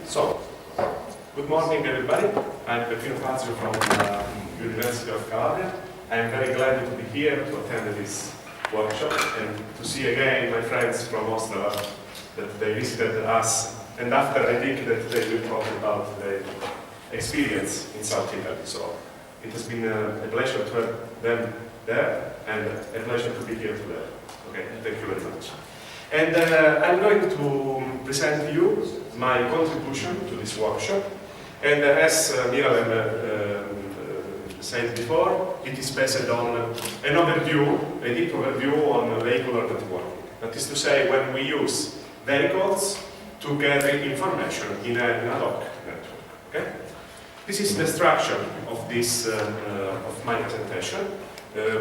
So, good morning everybody. I'm Vehicular from University of Calabria. I'm very glad to be here to attend this workshop and to see again my friends from Ostrava that they visited us, and after I think that they will talk about their experience in South Italy. So it has been a pleasure to have them there and a pleasure to be here today. Okay, thank you very much. And I'm going to present to you my contribution to this workshop. And as Miralem said before, it is based on an overview, a deep overview on vehicular networking. That is to say, when we use vehicles to carry information in an ad hoc network. Okay? This is the structure of this of my presentation.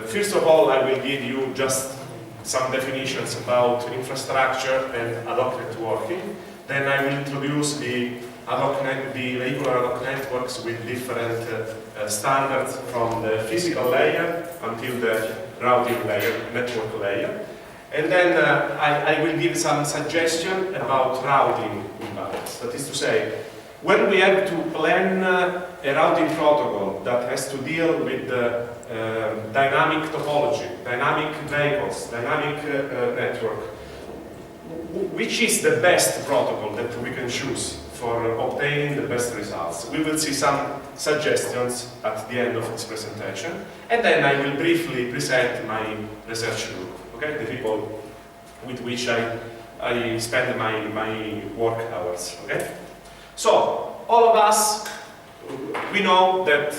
First of all, I will give you just some definitions about infrastructure and ad hoc networking. Then I will introduce the vehicular ad hoc networks with different standards from the physical layer until the routing layer, network layer. And then I will give some suggestion about routing imbalance. That is to say, when we have to plan a routing protocol that has to deal with the dynamic topology, dynamic vehicles, dynamic network, which is the best protocol that we can choose for obtaining the best results? We will see some suggestions at the end of this presentation, and then I will briefly present my research group, okay? The people with which I spend my work hours, okay? So, all of us, we know that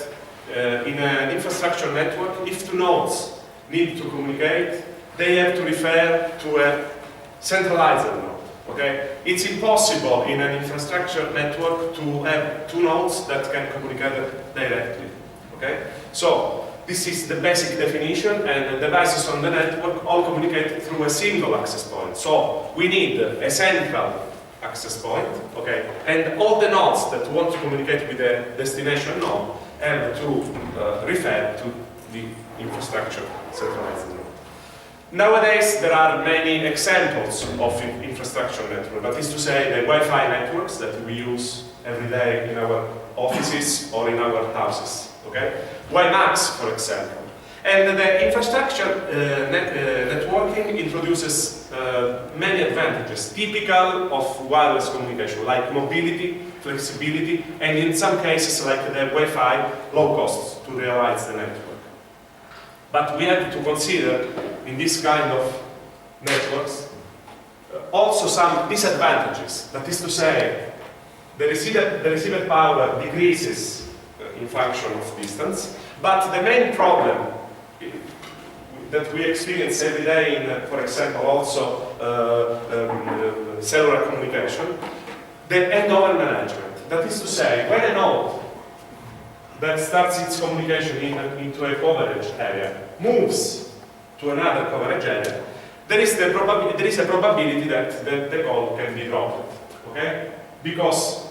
in an infrastructure network, if two nodes need to communicate, they have to refer to a centralized node. Okay? It's impossible in an infrastructure network to have two nodes that can communicate directly. Okay? So, this is the basic definition, and the devices on the network all communicate through a single access point. So, we need a central access point, okay? And all the nodes that want to communicate with the destination node have to refer to the infrastructure centralized node. Nowadays, there are many examples of infrastructure network. That is to say, the Wi-Fi networks that we use every day in our offices or in our houses. Okay? WiMAX, for example. And the infrastructure networking introduces many advantages, typical of wireless communication, like mobility, flexibility, and in some cases, like the Wi-Fi, low costs to realize the network. But we have to consider, in this kind of networks, also some disadvantages. That is to say, the receiver power decreases in function of distance, but the main problem that we experience every day in, for example, also cellular communication, the handover management. That is to say, when a node that starts its communication into a coverage area moves to another coverage area, there is a probability that the call can be dropped, okay? Because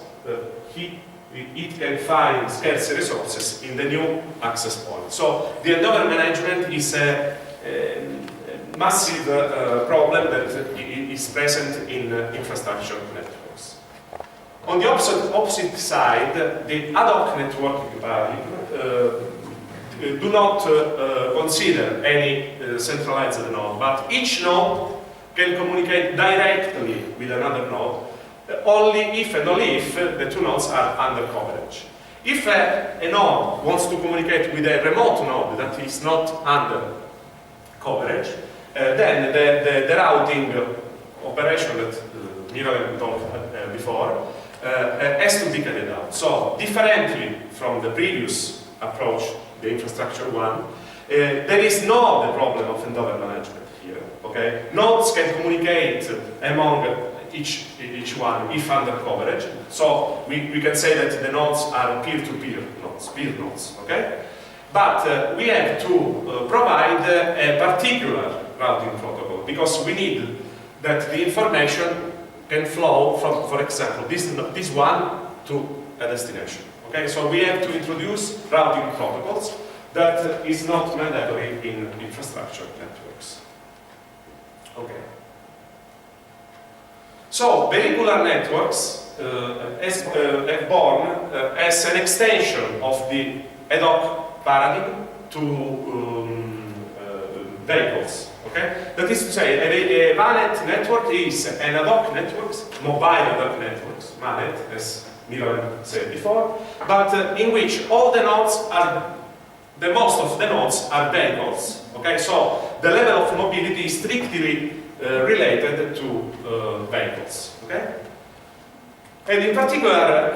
it can find scarce resources in the new access point. So the handover management is a massive problem that is present in infrastructure networks. On the opposite side, the ad hoc networking paradigm do not consider any centralized node, but each node can communicate directly with another node only if and only if the two nodes are under coverage. If a node wants to communicate with a remote node that is not under coverage, then the routing operation that Miralem talked before has to be carried out. So, differently from the previous approach, the infrastructure one, there is no the problem of handover management here. Okay, nodes can communicate among each one if under coverage. So we can say that the nodes are peer-to-peer nodes, peer nodes. Okay, but we have to provide a particular routing protocol because we need that the information can flow from, for example, this one to a destination. Okay, so we have to introduce routing protocols that is not mandatory in infrastructure networks. Okay. So vehicular networks have born as an extension of the ad hoc paradigm to vehicles. Okay? That is to say, a VANET network is an ad hoc network, mobile ad hoc networks, VANET, as Milan said before, but in which all the nodes are, most of the nodes are vehicles. Okay? So the level of mobility is strictly related to vehicles. Okay? And in particular,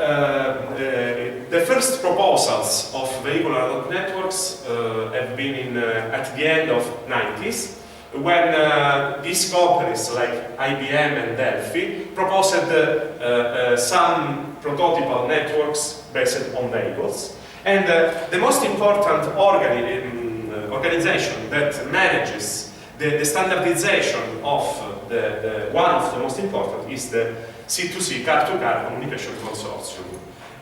the first proposals of vehicular ad hoc networks have been at the end of 90s, when these companies like IBM and Delphi proposed some prototypal networks based on vehicles. And the most important organization that manages the standardization of one of the most important is the C2C, car-to-car communication consortium.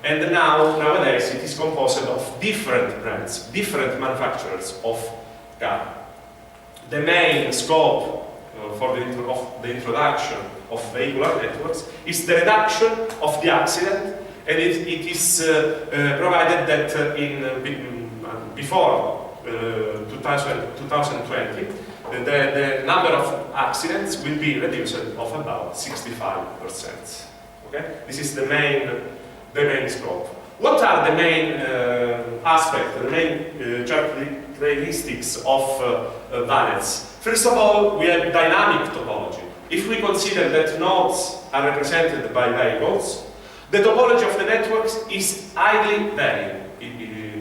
And nowadays it is composed of different brands, different manufacturers of car. The main scope for the introduction of vehicular networks is the reduction of the accident, and it is provided that before 2020, the number of accidents will be reduced of about 65%. Okay? This is the main scope. What are the main aspects, the main characteristics of VANETs? First of all, we have dynamic topology. If we consider that nodes are represented by vehicles, the topology of the networks is highly varying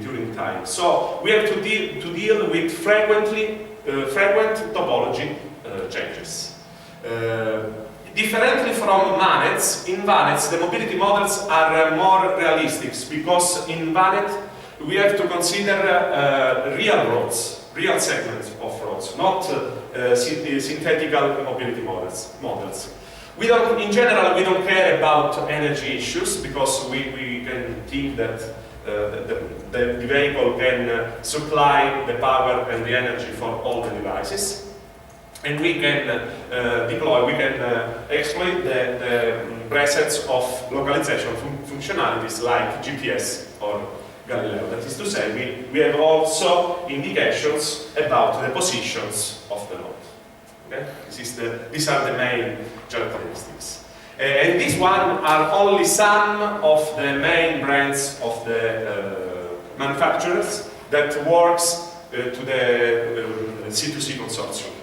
during time. So we have to deal with frequent topology changes. Differently from VANETs, in VANETs the mobility models are more realistic, because in VANET we have to consider real roads, real segments of roads, not synthetical mobility models. In general, we don't care about energy issues, because we can think that the vehicle can supply the power and the energy for all the devices. And we can exploit the presence of localization functionalities like GPS or Galileo. That is to say, we have also indications about the positions of the node. Okay? These are the main characteristics. And these one are only some of the main brands of the manufacturers that works to the C2C consortium,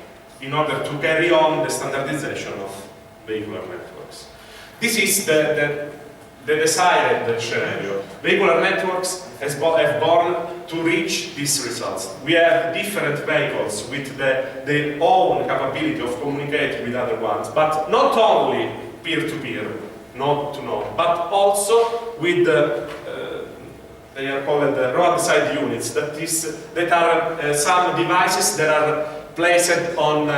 in order to carry on the standardization of vehicular networks. This is the desired scenario. Vehicular networks have born to reach these results. We have different vehicles with their own capability of communicating with other ones, but not only peer-to-peer, node-to-node, but also with they are called roadside units. That are some devices that are placed on,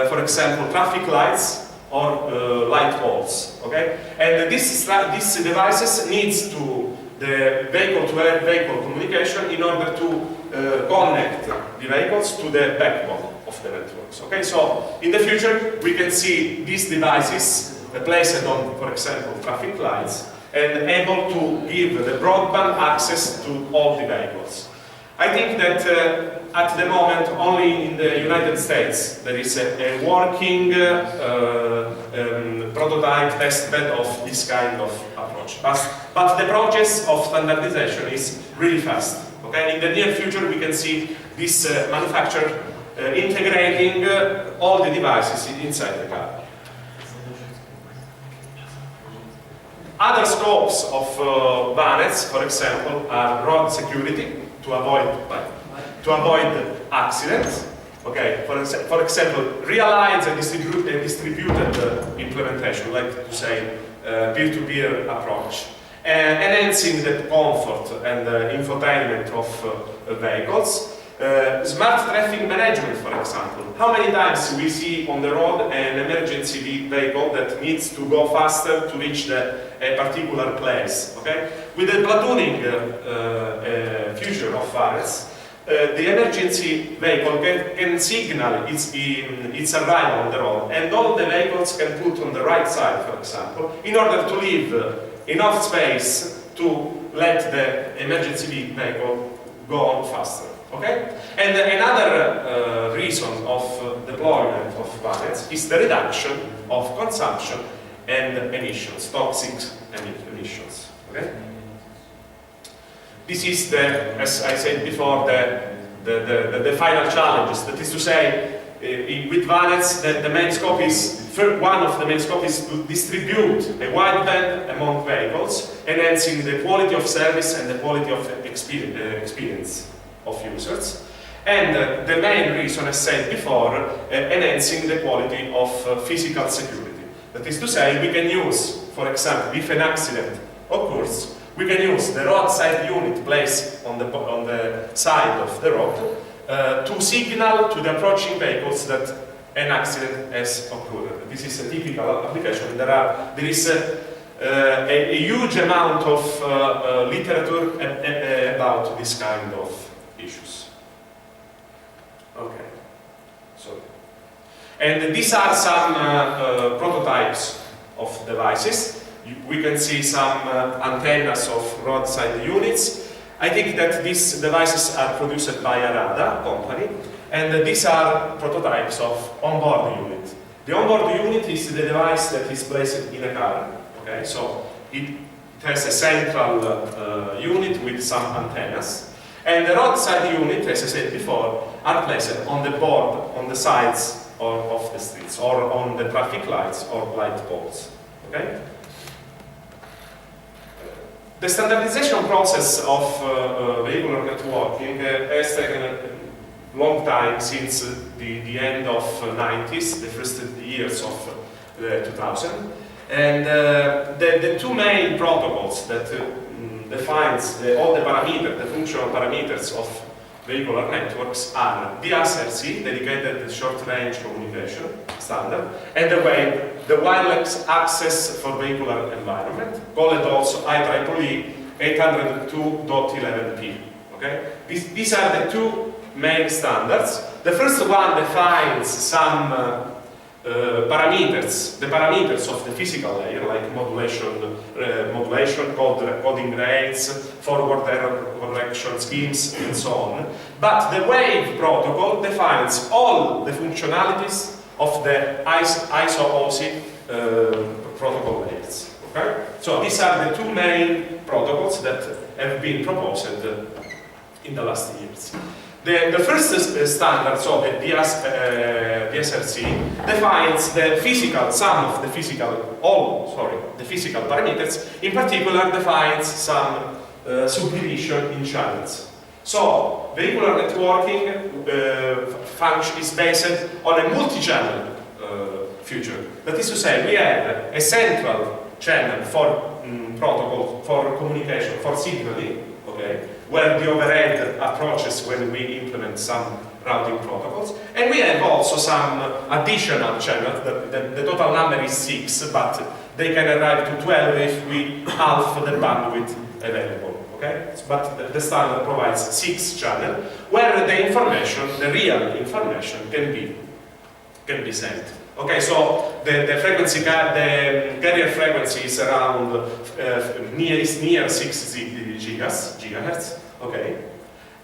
for example, traffic lights or light poles. Okay, and these devices needs the vehicle-to-vehicle communication in order to connect the vehicles to the backbone of the networks. Okay, so in the future we can see these devices placed on, for example, traffic lights, and able to give the broadband access to all the vehicles. I think that at the moment, only in the United States, there is a working prototype testbed of this kind of approach. But the process of standardization is really fast. Okay? In the near future, we can see this manufacturer integrating all the devices inside the car. Other scopes of VANETs, for example, are road security, to avoid accidents. Okay, for example, realize a distributed implementation, like to say peer-to-peer approach, enhancing the comfort and infotainment of vehicles. Smart traffic management, for example. How many times we see on the road an emergency vehicle that needs to go faster to reach a particular place? Okay? With the platooning future of VANETs, the emergency vehicle can signal its arrival on the road, and all the vehicles can put on the right side, for example, in order to leave enough space to let the emergency vehicle go on faster. Okay? And another reason of deployment of VANETs is the reduction of consumption and emissions, toxic emissions. Okay? This is the, as I said before, the final challenges. That is to say, with VANETs, the main scope is, one of the main scope is to distribute a wideband among vehicles, enhancing the quality of service and the quality of experience of users. And the main reason, as said before, enhancing the quality of physical security. That is to say, we can use, for example, if an accident occurs, we can use the roadside unit placed on the side of the road to signal to the approaching vehicles that an accident has occurred. This is a typical application. There is a huge amount of literature about this kind of issues. Okay, so, and these are some prototypes of devices. We can see some antennas of roadside units. I think that these devices are produced by a Arada company, and these are prototypes of onboard unit. The onboard unit is the device that is placed in a car. Okay, so it has a central unit with some antennas, and the roadside unit, as I said before, are placed on the board, on the sides of the streets, or on the traffic lights or light poles. Okay. The standardization process of vehicular networking has taken a long time, since the end of the 90s, the first years of 2000. And the two main protocols that defines all the parameters, the functional parameters of vehicular networks are the SRC, dedicated short-range communication standard, and the wireless access for vehicular environment, called also IEEE 802.11p. Okay? These are the two main standards. The first one defines some parameters, the parameters of the physical layer, like modulation, coding rates, forward error correction schemes, and so on. But the wave protocol defines all the functionalities of the ISO-OSI protocol layers. Okay? So these are the two main protocols that have been proposed in the last years. The first standard, so the SRC, defines the physical, the physical parameters. In particular, defines some subdivision in channels. So, vehicular networking function is based on a multi-channel future. That is to say, we have a central channel for protocol, for communication, for signaling, okay, where the overhead approaches when we implement some routing protocols. And we have also some additional channels. The total number is 6, but they can arrive to 12 if we half the bandwidth available. Okay? But the standard provides 6 channels where the information, the real information, can be sent. Okay, so the carrier frequency is around near 6 gigahertz. Okay,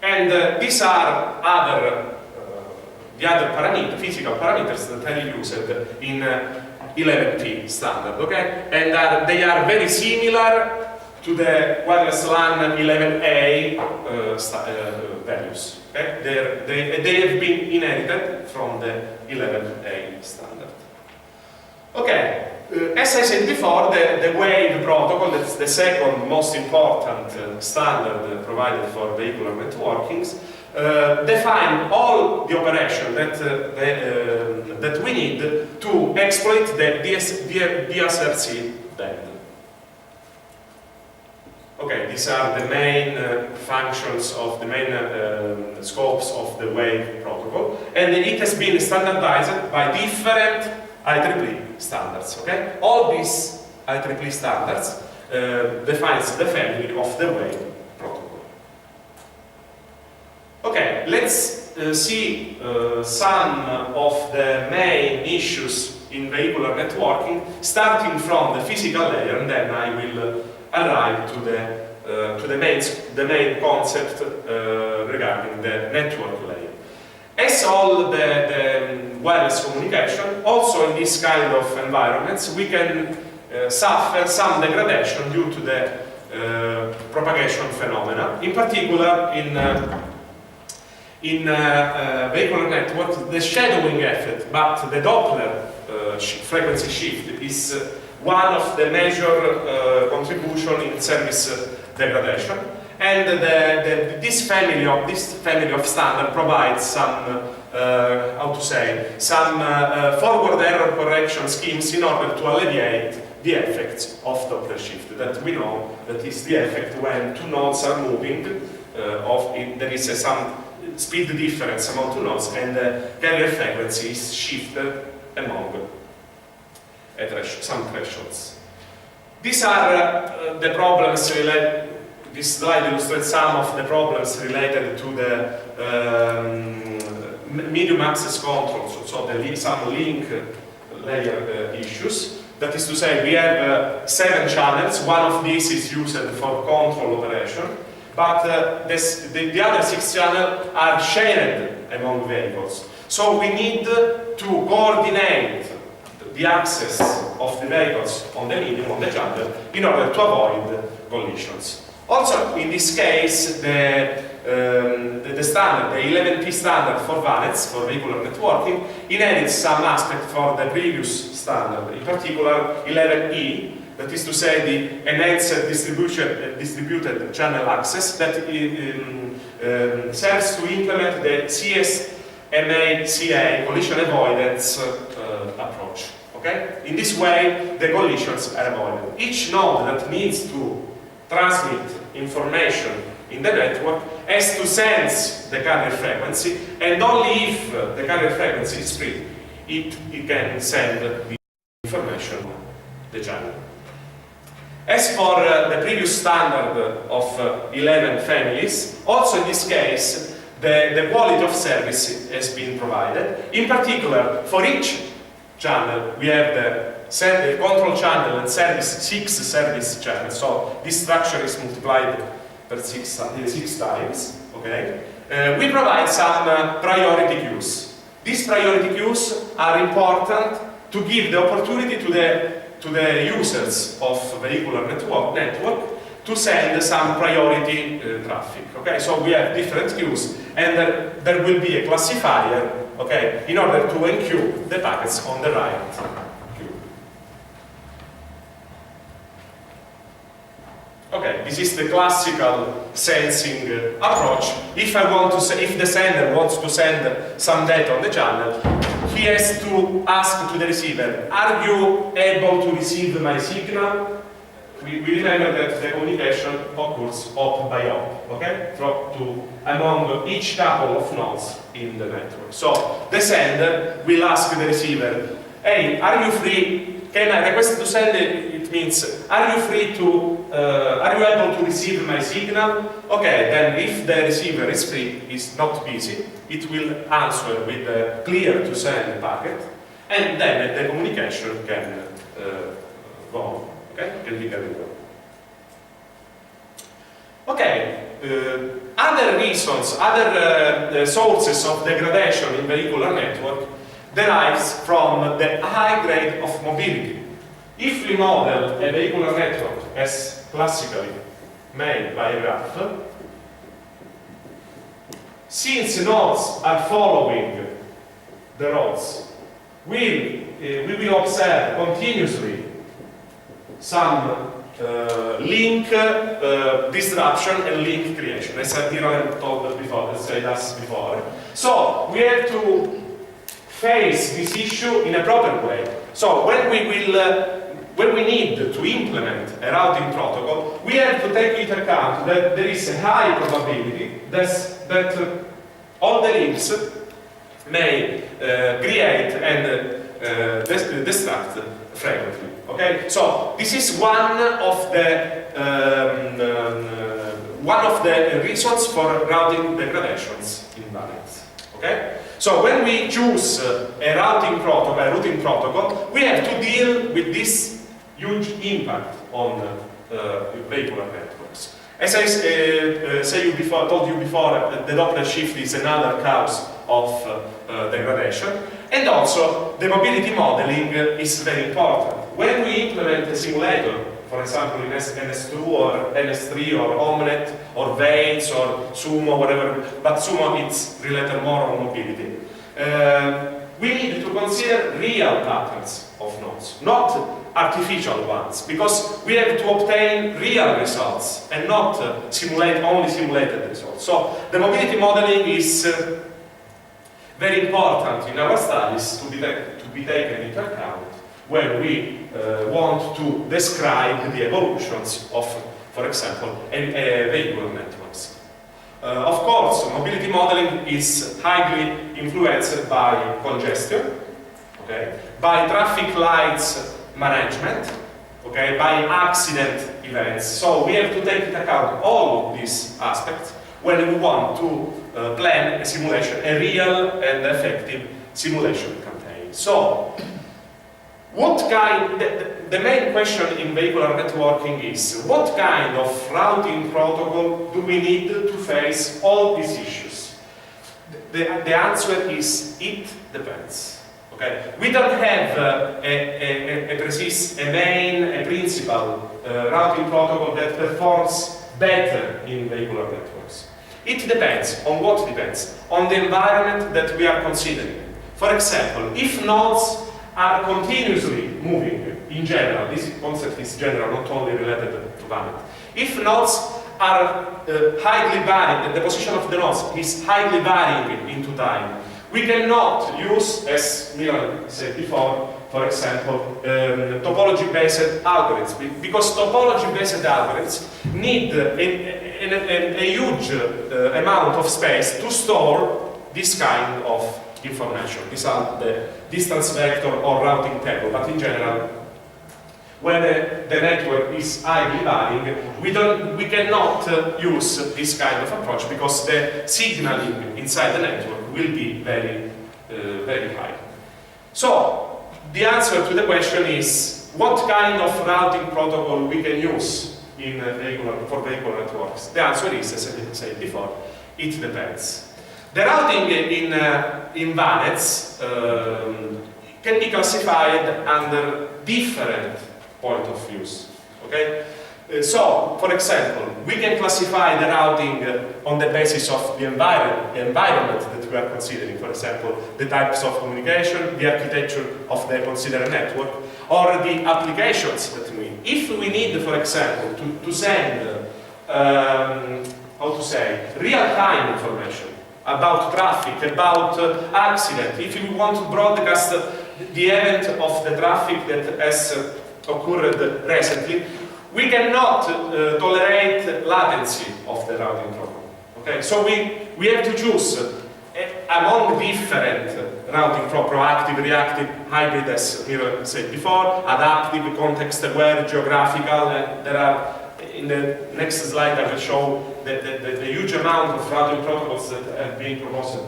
and these are the other physical parameters that are used in 11p standard. Okay, and they are very similar to the wireless LAN 11A values. Okay, they have been inherited from the 11A standard. Okay, as I said before, the wave protocol, that's the second most important standard provided for vehicular networkings, define all the operation that we need to exploit the DSRC band. Okay, these are the main functions of the main scopes of the wave protocol, and it has been standardized by different IEEE standards. Okay, all these IEEE standards defines the family of the wave protocol. Okay, Okay, let's see some of the main issues in vehicular networking, starting from the physical layer, and then I will arrive to the main concept regarding the network layer. As all the wireless communication, also in this kind of environments, we can suffer some degradation due to the propagation phenomena. In particular, in vehicular network, the shadowing effect, but the Doppler frequency shift is one of the major contribution in service degradation. And this family of standard provides some, some forward error correction schemes in order to alleviate the effects of Doppler shift that we know that is the effect when two nodes are moving. There is some speed difference among two nodes, and the carrier frequency is shifted among some thresholds. These are the problems related. This slide illustrates some of the problems related to the medium access control, so some link layer issues. That is to say, we have 7 channels. One of these is used for control operation, but the other 6 channels are shared among vehicles. So we need to coordinate the access of the vehicles on the medium, on the channel, in order to avoid collisions. Also, in this case, the standard, the 11P standard for VANETs, for vehicular networking, inherits some aspect for the previous standard, in particular 11E, that is to say the enhanced distributed channel access that serves to implement the CSMA-CA collision avoidance approach. Okay? In this way, the collisions are avoided. Each node that needs to transmit information in the network has to sense the carrier frequency, and only if the carrier frequency is free, it can send the information on the channel. As for the previous standard of 11 families, also in this case, the quality of service has been provided. In particular, for each channel, we have the control channel and 6 service channels. So this structure is multiplied per 6 times. Okay? We provide some priority queues. These priority queues are important to give the opportunity to the users of vehicular network to send some priority traffic. Okay? So we have different queues, and there will be a classifier, okay, in order to enqueue the packets on the right queue. Okay, this is the classical sensing approach. If the sender wants to send some data on the channel, he has to ask to the receiver, are you able to receive my signal? We remember that the communication occurs hop by hop, okay? Among each couple of nodes in the network. So the sender will ask the receiver, hey, are you free? Can I request to send it means, are you free to, are you able to receive my signal? Okay, then if the receiver is free, is not busy, it will answer with a clear to send packet, and then the communication can go on. Okay, can be carried on. Okay, other reasons, other sources of degradation in vehicular network derives from the high grade of mobility. If we model a vehicular network as classically made by a graph, since nodes are following the roads, we will observe continuously some link disruption and link creation, as I told before, as I asked before. So we have to face this issue in a proper way. So when we need to implement a routing protocol, we have to take into account that there is a high probability that all the links may create and destruct frequently. Okay, so this is one of the one of the reasons for routing degradations in VANETs. Okay? So when we choose a routing protocol, we have to deal with this huge impact on vehicular networks. As I told you before, the Doppler shift is another cause of degradation, and also the mobility modeling is very important. When we implement a simulator, for example in NS2 or NS3 or OMNET or VANETs or Sumo, whatever, but Sumo it's related more on mobility, we need to consider real patterns of nodes, not artificial ones, because we have to obtain real results and not only simulated results. So the mobility modeling is very important in our studies to be taken into account when we want to describe the evolutions of, for example, vehicular networks. Of course, mobility modeling is highly influenced by congestion, okay, by traffic lights management, okay, by accident events. So we have to take into account all of these aspects when we want to plan a simulation, a real and effective simulation campaign. So, the main question in vehicular networking is, what kind of routing protocol do we need to face all these issues? The answer is, it depends. Okay? We don't have a principal routing protocol that performs better in vehicular networks. It depends. On what depends? On the environment that we are considering. For example, if nodes are continuously moving, in general, this concept is general, not only related to VANET. If nodes are highly varying, the position of the nodes is highly varying into time, we cannot use, as Milan said before, for example, topology-based algorithms, because topology-based algorithms need a huge amount of space to store this kind of information. These are the distance vector or routing table, but in general, when the network is highly varying, we cannot use this kind of approach because the signaling inside the network will be very high. So, the answer to the question is, what kind of routing protocol we can use for vehicular networks? The answer is, as I said before, it depends. The routing in VANETs can be classified under different point of views. Okay? So, for example, we can classify the routing on the basis of the environment that we are considering. For example, the types of communication, the architecture of the considered network, or the applications that we need. If we need, for example, to send, real-time information about traffic, about accident, if we want to broadcast the event of the traffic that has occurred recently, we cannot tolerate latency of the routing protocol. Okay, so we have to choose among different routing proactive, reactive, hybrid, as Miro said before, adaptive, context-aware, geographical, and there are, in the next slide I will show the huge amount of routing protocols that have been proposed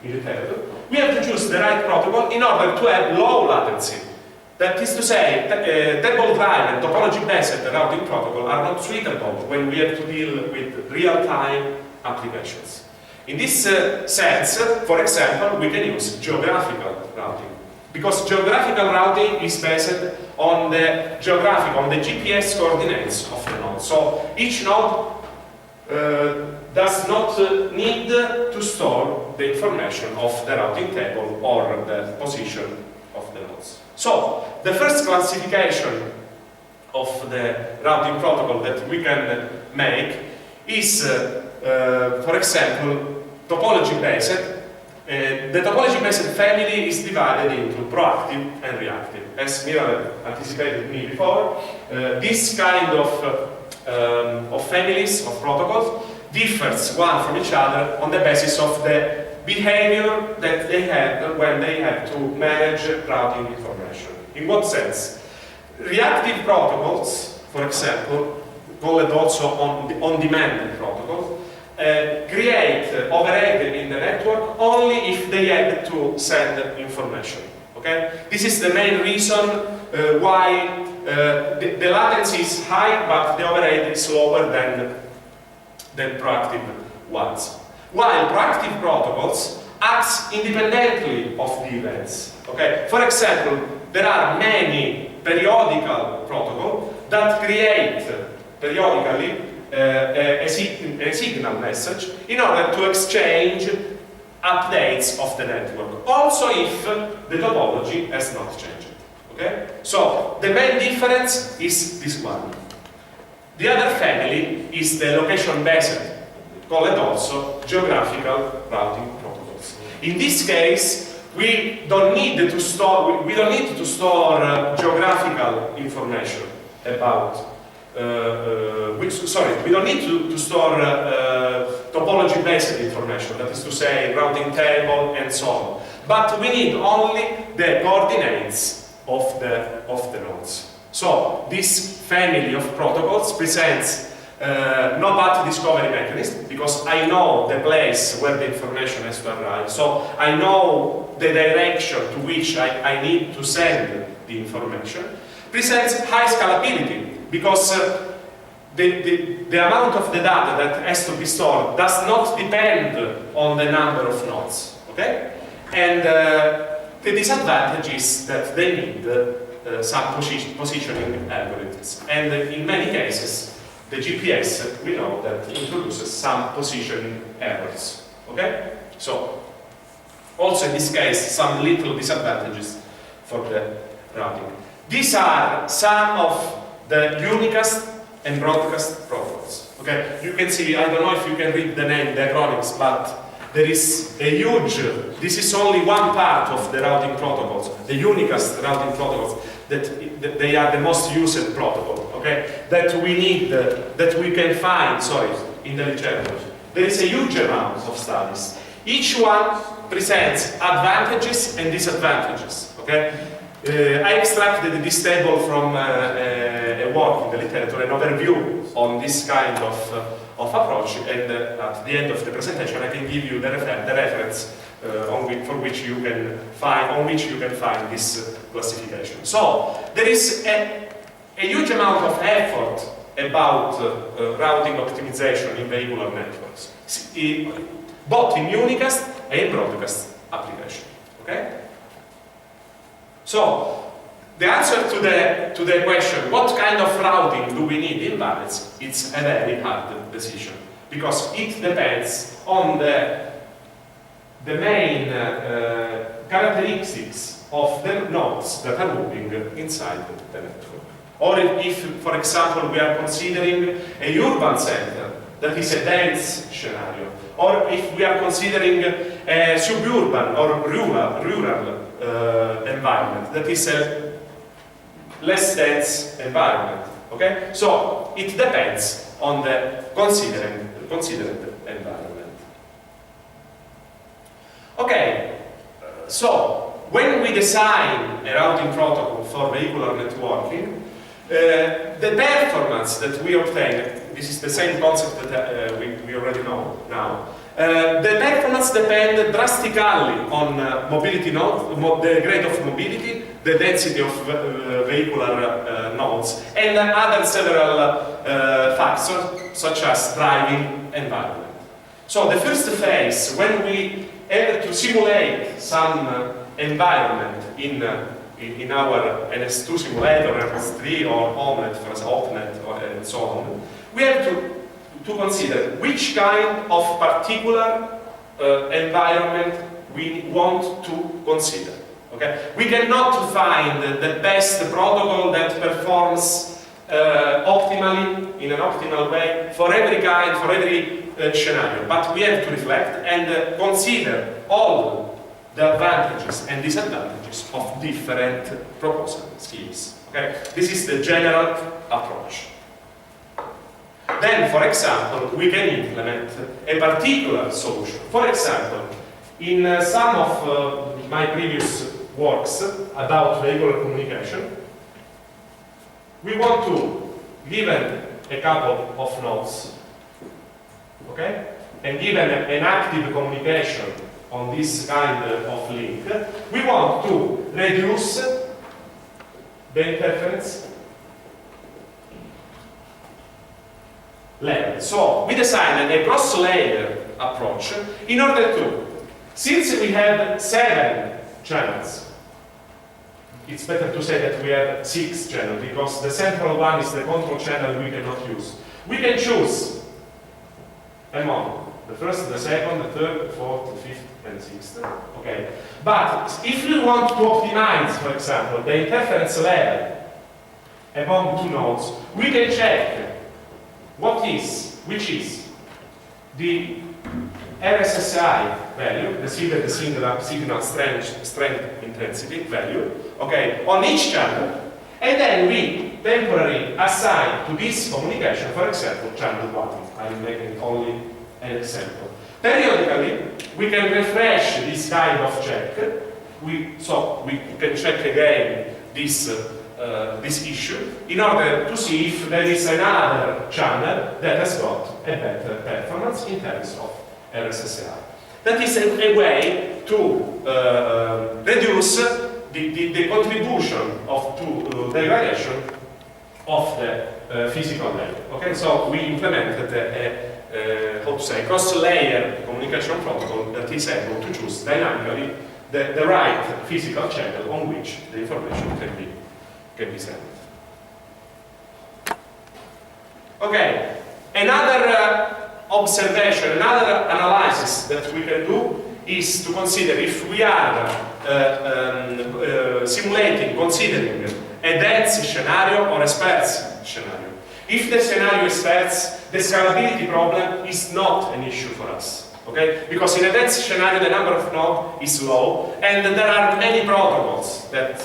in the table. We have to choose the right protocol in order to have low latency. That is to say, table-driven, topology-based routing protocol are not suitable when we have to deal with real-time applications. In this sense, for example, we can use geographical routing. Because geographical routing is based on the GPS coordinates of the node. So each node does not need to store the information of the routing table or the position of the nodes. So, the first classification of the routing protocol that we can make is, for example, topology-based. The topology-based family is divided into proactive and reactive. As Mira anticipated me before, this kind of families of protocols differs one from each other on the basis of the behavior that they had when they had to manage routing information. In what sense? Reactive protocols, for example, called also on-demand protocol, create overhead in the network only if they had to send information. Okay? This is the main reason why the latency is high, but the overhead is lower than proactive ones. While proactive protocols act independently of the events. Okay? For example, there are many periodical protocols that create periodically a signal message in order to exchange updates of the network, also if the topology has not changed. Okay? So the main difference is this one. The other family is the location-based, called also geographical routing protocols. In this case, we don't need to store geographical information about we don't need to store topology-based information, that is to say routing table and so on. But we need only the coordinates of the nodes. So this family of protocols presents no path discovery mechanism, because I know the place where the information has to arrive. So I know the direction to which I need to send the information. Presents high scalability, because the amount of the data that has to be stored does not depend on the number of nodes. Okay? And the disadvantage is that they need some positioning algorithms. And in many cases, the GPS, we know that introduces some positioning errors. Okay? So, also in this case, some little disadvantages for the routing. These are some of the unicast and broadcast protocols. Okay? You can see, I don't know if you can read the name, the acronyms, but there is a huge, this is only one part of the routing protocols, the unicast routing protocols, that they are the most used protocol, okay? That we need, that we can find, in the literature. There is a huge amount of studies. Each one presents advantages and disadvantages, okay? I extracted this table from a work in the literature, an overview on this kind of approach, and at the end of the presentation I can give you the reference for which you can find this classification. So there is a huge amount of effort about routing optimization in vehicular networks, both in unicast and broadcast application. Okay? So the answer to the question, what kind of routing do we need in VANETs, it's a very hard decision, because it depends on the main characteristics of the nodes that are moving inside the network. Or if, for example, we are considering a urban center that is a dense scenario, or if we are considering a suburban or rural environment that is a less dense environment. Okay? So it depends on the considered environment. Okay, so when we design a routing protocol for vehicular networking, the performance that we obtain, this is the same concept that we already know now. The performance depends drastically on mobility node, the grade of mobility, the density of vehicular nodes, and other several factors such as driving environment. So the first phase, when we have to simulate some environment in our NS2 simulator, NS3 or OPNet, and so on, we have to consider which kind of particular environment we want to consider. Okay? We cannot find the best protocol that performs optimally, in an optimal way, for every kind, for every scenario. But we have to reflect and consider all the advantages and disadvantages of different proposal schemes. Okay? This is the general approach. Then, for example, we can implement a particular solution. For example, in some of my previous works about vehicular communication, we want to, given a couple of nodes, okay, and given an active communication on this kind of link, we want to reduce the interference level. So we designed a cross-layer approach in order to, since we have 7 channels, it's better to say that we have 6 channels, because the central one is the control channel we cannot use. We can choose among the first, the second, the third, the fourth, the fifth, and sixth. Okay. But if we want to optimize, for example, the interference level among 2 nodes, we can check which is the RSSI value, the signal strength intensity value, okay, on each channel, and then we temporarily assign to this communication, for example, channel 1. I'm making only an example. Periodically, we can refresh this kind of check. So we can check again this issue in order to see if there is another channel that has got a better performance in terms of RSSI. That is a way to reduce the contribution to degradation of the physical layer. Okay, so we implemented a cross-layer communication protocol that is able to choose dynamically the right physical channel on which the information can be sent. Okay, another observation, another analysis that we can do is to consider if we are considering a dense scenario or a sparse scenario. If the scenario is sparse, the scalability problem is not an issue for us. Okay? Because in a dense scenario, the number of nodes is low, and there are many protocols that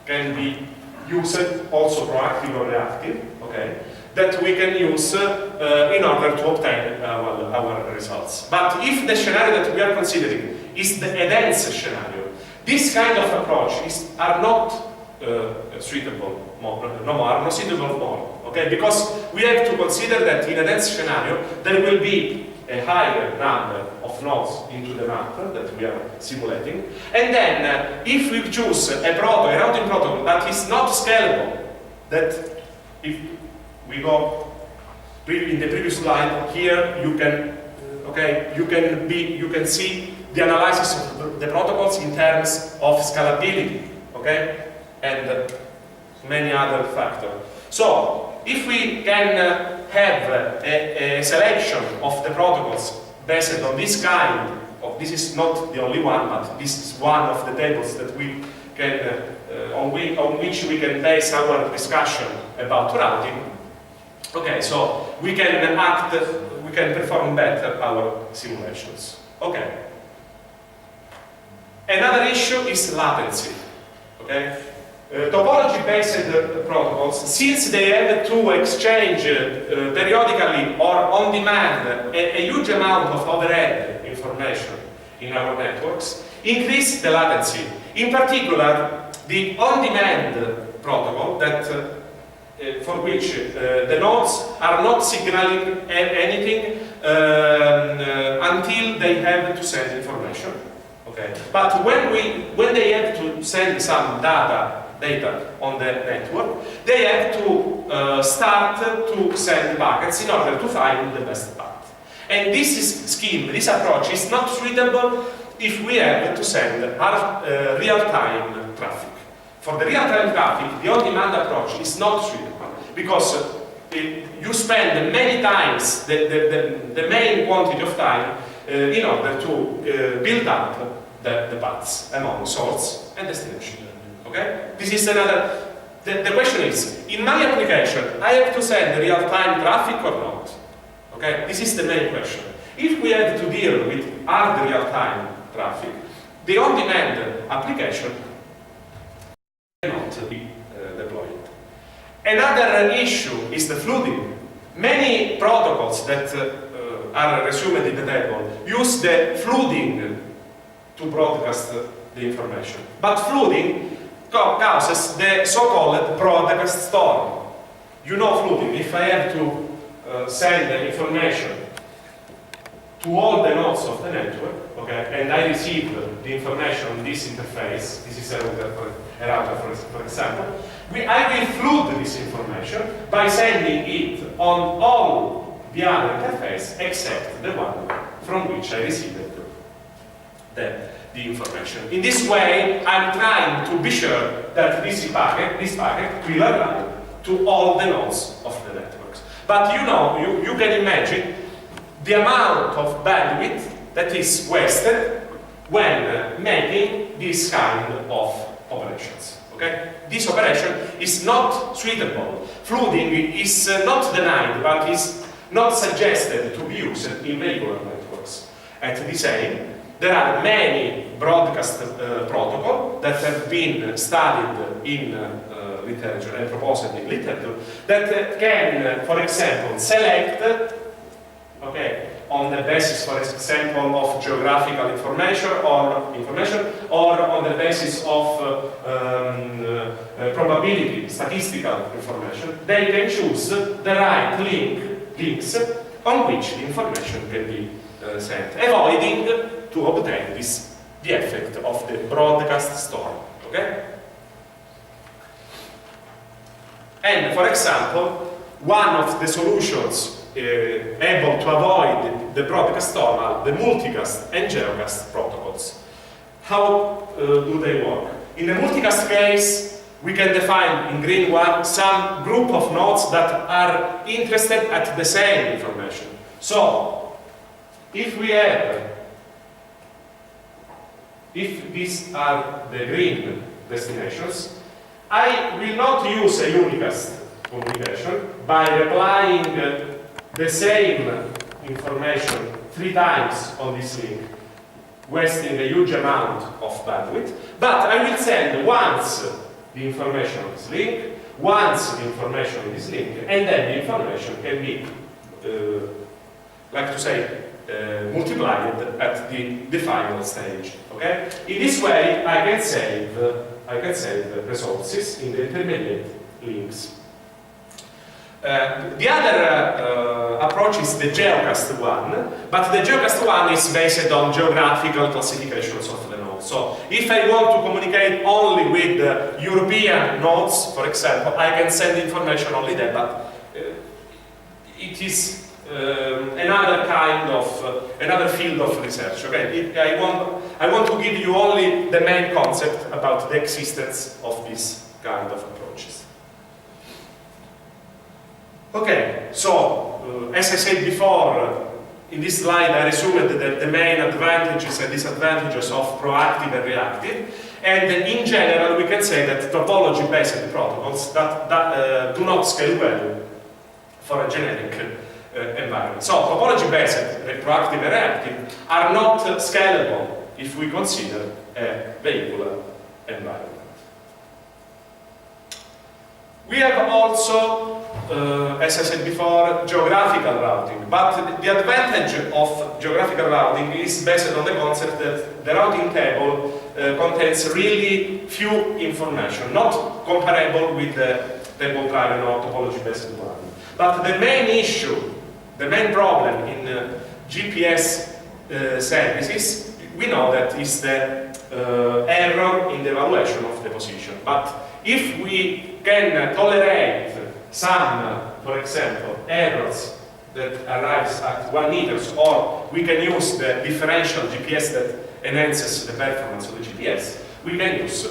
can be used, also proactive or reactive, okay, that we can use in order to obtain our results. But if the scenario that we are considering is a dense scenario, this kind of approach are not suitable more, okay? Because we have to consider that in a dense scenario there will be a higher number of nodes into the map that we are simulating, and then if we choose a routing protocol that is not scalable, that if we go in the previous slide here, you can see the analysis of the protocols in terms of scalability, okay, and many other factors. So if we can have a selection of the protocols based on this kind of, this is not the only one, but this is one of the tables that we can on which we can base our discussion about routing. Okay, so we can perform better our simulations. Okay. Another issue is latency. Okay. Topology-based protocols, since they have to exchange periodically or on demand a huge amount of overhead information in our networks, increase the latency. In particular, the on-demand protocol that for which the nodes are not signaling anything until they have to send information. Okay. But when they have to send some data on the network, they have to start to send packets in order to find the best path. And this approach is not suitable if we have to send real-time traffic. For the real-time traffic, the on-demand approach is not suitable because you spend many times the main quantity of time in order to build up the paths among source and destination. Okay? This is another. The question is, in my application, I have to send real-time traffic or not? Okay? This is the main question. If we have to deal with hard real-time traffic, the on-demand application cannot be deployed. Another issue is the flooding. Many protocols that are resumed in the table use the flooding to broadcast the information. But flooding causes the so-called broadcast storm. you know flooding, if I have to send the information to all the nodes of the network, okay, and I receive the information on this interface, this is a router for example, I will flood this information by sending it on all the other interface except the one from which I received the information. In this way, I'm trying to be sure that this packet will arrive to all the nodes of the networks. But you know, you can imagine the amount of bandwidth that is wasted when making this kind of operations. Okay? This operation is not suitable. Flooding is not denied, but is not suggested to be used in vehicular networks. At the same, there are many broadcast protocols that have been studied in literature and proposed in literature that can, for example, select, okay, on the basis, for example, of geographical information or on the basis of probability, statistical information. They can choose the right links on which the information can be sent, avoiding to obtain the effect of the broadcast storm. Okay? And for example, one of the solutions able to avoid the broadcast storm are the multicast and geocast protocols. How do they work? In the multicast case, we can define in green one some group of nodes that are interested at the same information. So, if these are the green destinations, I will not use a unicast communication by replying the same information 3 times on this link, wasting a huge amount of bandwidth, but I will send once the information on this link, once the information on this link, and then the information can be, like to say, multiplied at the final stage. Okay? In this way, I can save resources in the intermediate links. The other approach is the geocast one, but the geocast one is based on geographical classifications of the nodes. So, if I want to communicate only with European nodes, for example, I can send information only there, but it is another kind of, another field of research. Okay? I want to give you only the main concept about the existence of this kind of approaches. Okay, so as I said before, in this slide I resumed the main advantages and disadvantages of proactive and reactive, and in general we can say that topology-based protocols that do not scale well for a generic environment. So topology-based, proactive and reactive, are not scalable if we consider a vehicular environment. We have also, as I said before, geographical routing, but the advantage of geographical routing is based on the concept that the routing table contains really few information, not comparable with the table-driven or topology-based one. But the main issue, the main problem in GPS services, we know that is the error in the evaluation of the position. But if we can tolerate some, for example, errors that arrives at 1 meter, or we can use the differential GPS that enhances the performance of the GPS, we can use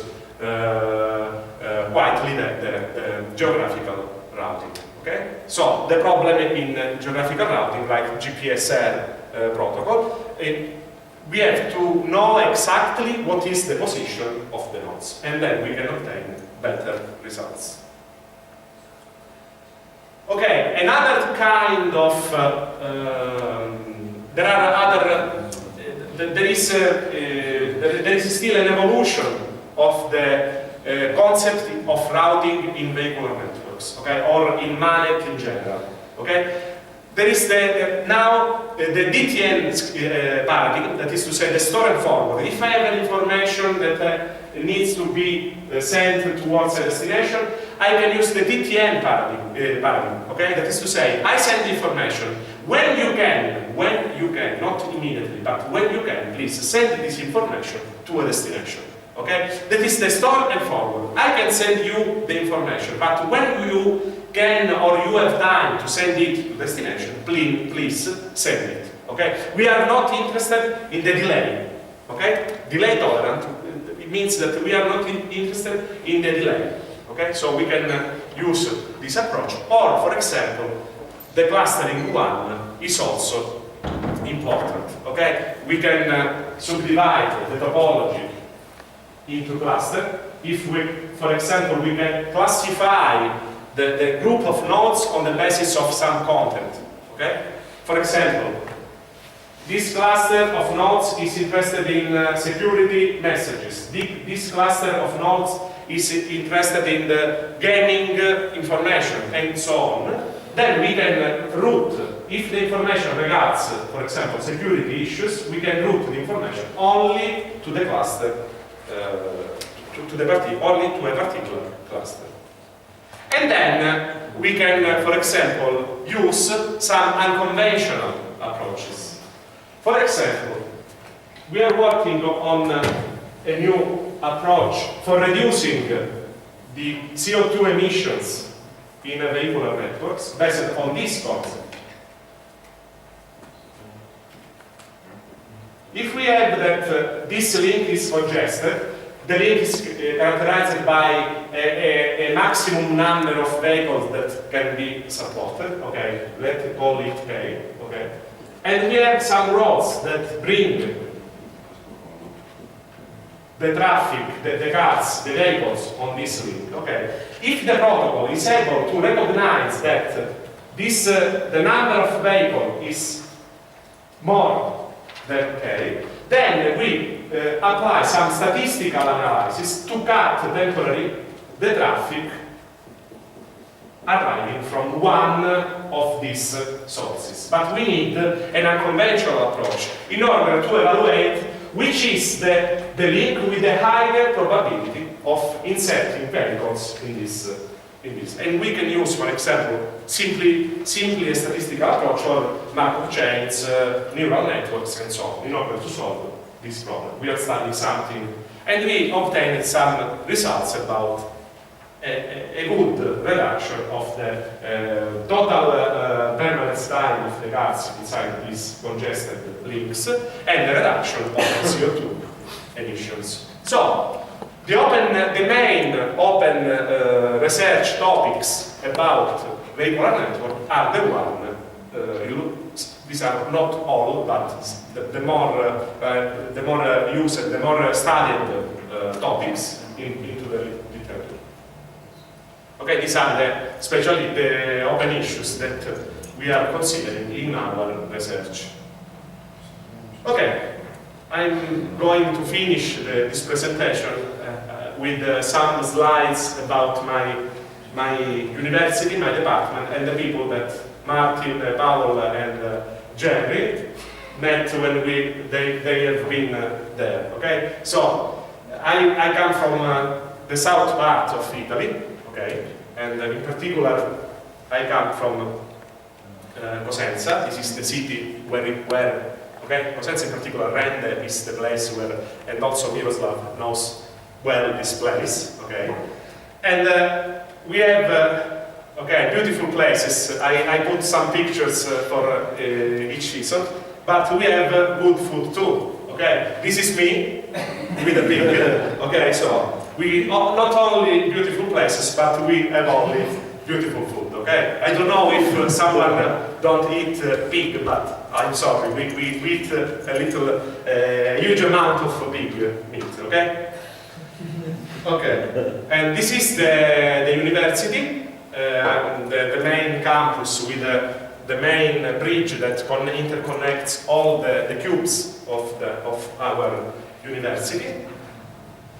quietly the geographical routing. Okay? So the problem in geographical routing, like GPSR protocol, we have to know exactly what is the position of the nodes, and then we can obtain better results. Okay, another kind of there is still an evolution of the concept of routing in vehicular networks, okay, or in VANET in general. Okay, there is now the DTN paradigm, that is to say the store and forward. If I have an information that needs to be sent towards a destination, I can use the DTN paradigm, okay? That is to say, I send the information. When you can, not immediately, but when you can, please send this information to a destination, okay? That is the store and forward. I can send you the information, but when you can or you have time to send it to destination, please send it, okay? We are not interested in the delay, okay? Delay tolerant, it means that we are not interested in the delay, okay? So we can use this approach, or for example, the clustering one is also important, okay? We can subdivide the topology into cluster. If we, for example, we can classify the group of nodes on the basis of some content, okay? For example, this cluster of nodes is interested in security messages. This cluster of nodes is interested in the gaming information, and so on. Then we can route, if the information regards, for example, security issues, we can route the information only to the cluster, only to a particular cluster. And then we can, for example, use some unconventional approaches. For example, we are working on a new approach for reducing the CO2 emissions in vehicular networks based on this concept. If we have that this link is congested, the link is characterized by a maximum number of vehicles that can be supported, okay, let's call it K, okay, and we have some roads that bring the traffic, the cars, the vehicles on this link, okay. If the protocol is able to recognize that the number of vehicles is more than K, then we apply some statistical analysis to cut temporarily the traffic arriving from one of these sources. But we need an unconventional approach in order to evaluate which is the link with the higher probability of inserting vehicles in this. And we can use, for example, simply a statistical approach or Markov chains, neural networks, and so on, in order to solve this problem. We are studying something, and we obtained some results about a good reduction of the total permanence time of the cars inside these congested links, and the reduction of CO2 emissions. So, the main open research topics about vehicular network are the one, these are not all, but the more used, the more studied topics into the literature. Okay, these are especially the open issues that we are considering in our research. Okay, I'm going to finish this presentation with some slides about my university, my department, and the people that Martin, Paul, and Jerry met when they have been there. Okay, so I come from the south part of Italy. Okay, and in particular, I come from Cosenza. This is the city where okay, Cosenza in particular, Rende is the place where, and also Miroslav knows well this place. Okay, and we have okay, beautiful places. I put some pictures for each season, but we have good food too. Okay, this is me with a pig. Okay, so we not only beautiful places, but we have only beautiful food. Okay, I don't know if someone don't eat pig, but I'm sorry, we eat a huge amount of pig meat. Okay, okay, and this is the university. The main campus with the main bridge that interconnects all the cubes of our university.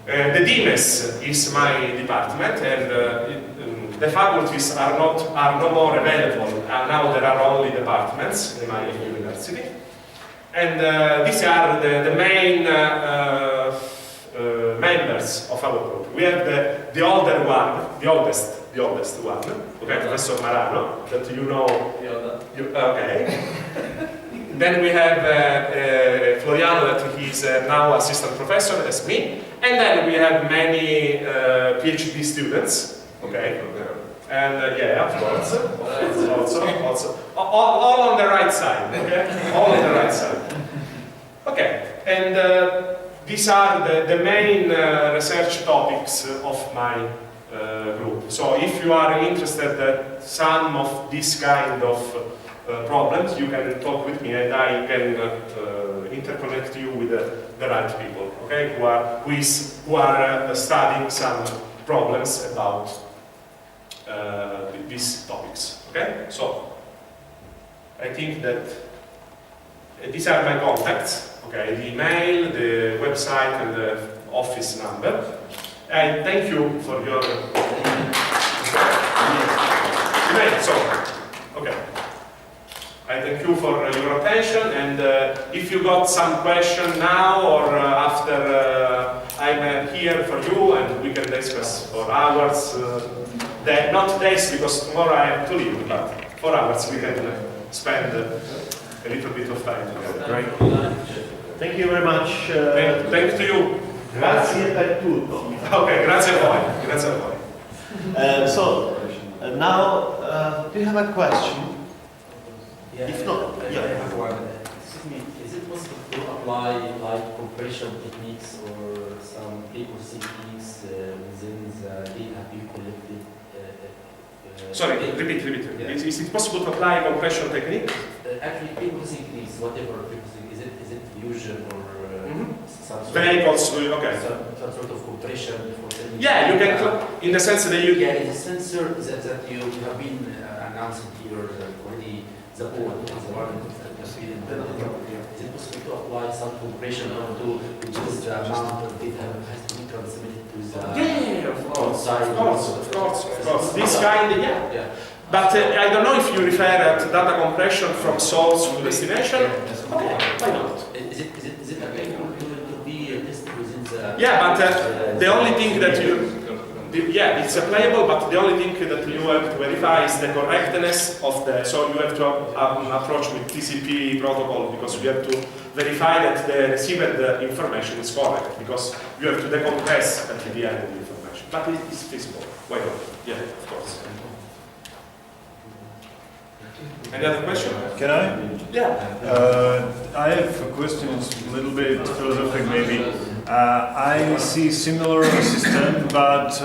The DIMES is my department, and the faculties are no more available, and now there are only departments in my university. And these are the main members of our group. We have the older one, the oldest one, okay, Professor Marano, that you know. Okay. Then we have Floriano, that he's now assistant professor, as me. And then we have many PhD students, okay. And yeah, of course, also, all on the right side, okay? All on the right side. Okay, and these are the main research topics of my group. So if you are interested in some of this kind of problems, you can talk with me and I can interconnect you with the right people, okay? Who are studying some problems about these topics, okay? So I think that these are my contacts, okay? The email, the website, and the office number. And thank you for your email. So, okay. I thank you for your attention, and if you got some question now or after, I'm here for you, and we can discuss for hours. Not days, because tomorrow I have to leave, but for hours we can spend a little bit of time together. Great. Thank you very much. Thank to you. Grazie per tutto. Ok, grazie a voi. Grazie a voi. Now, do you have a question? Yeah, If not, I have one. Excuse me, is it possible to apply like compression techniques or some frequency techniques within the data you collected? Sorry, repeat. Yeah. Is it possible to apply a compression technique? Actually, frequency techniques, whatever frequency, is it fusion or some sort Vehicles, of, okay. some sort of compression? For Yeah, you can, in the sense that you... Yeah, it's a sensor that you have been announcing here already. The board is the one that has been invented. Is it possible to apply some compression to reduce the amount of data that has to be transmitted to the outside? Of course. This kind, yeah. Yeah. But I don't know if you refer at data compression from source to destination. Okay, why not? Is it available to be tested within the... Yeah, but the only thing that you... Yeah, it's applicable, but the only thing that you have to verify is the correctness of the... So you have to approach with TCP protocol, because you have to verify that the received information is correct, because you have to decompress at the end the information. But it is feasible. Why not? Yeah, of course. Any other question? Can I? Yeah. I have a question, it's a little bit philosophical maybe. I see similar system, but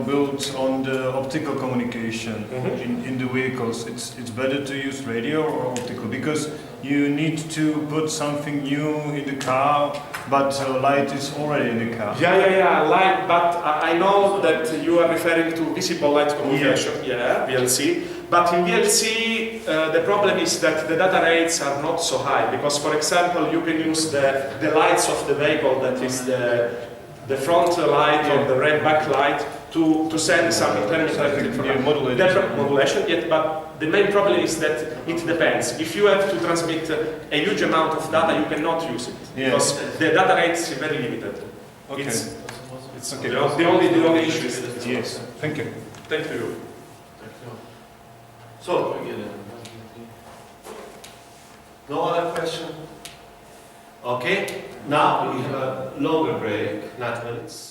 built on the optical communication in the vehicles. It's better to use radio or optical, because you need to put something new in the car, but light is already in the car. Yeah, light, but I know that you are referring to visible light communication, yeah, VLC. But in VLC, the problem is that the data rates are not so high, because, for example, you can use the lights of the vehicle, that is the front light or the red backlight, to send some intermittent information. Modulation, yet, but the main problem is that it depends. If you have to transmit a huge amount of data, you cannot use it, because the data rate is very limited. Okay. It's okay. The only issue is that. Yes. Thank you. Thank you. So, no other question? Okay, now we have a longer break, 9 minutes.